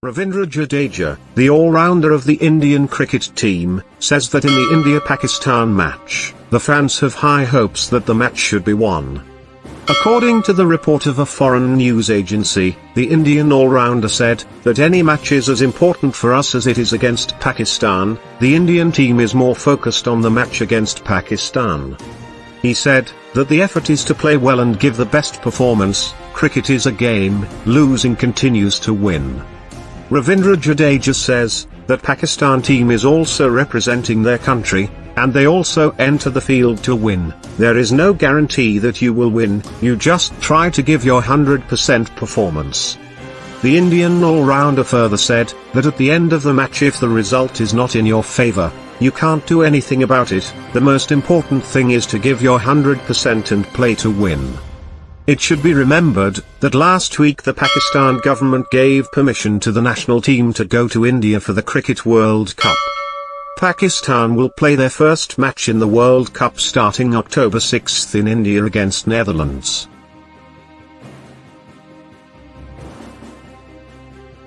Ravindra Jadeja, the all-rounder of the Indian cricket team, says that in the India-Pakistan match, the fans have high hopes that the match should be won. According to the report of a foreign news agency, the Indian all-rounder said that any match is as important for us as it is against Pakistan. The Indian team is more focused on the match against Pakistan. He said that the effort is to play well and give the best performance. Cricket is a game, losing continues to win. Ravindra Jadeja says that Pakistan team is also representing their country, and they also enter the field to win. There is no guarantee that you will win, you just try to give your 100% performance. The Indian all-rounder further said that at the end of the match, if the result is not in your favor, you can't do anything about it. The most important thing is to give your 100% and play to win. It should be remembered that last week the Pakistan government gave permission to the national team to go to India for the Cricket World Cup. Pakistan will play their first match in the World Cup starting October 6 in India against Netherlands.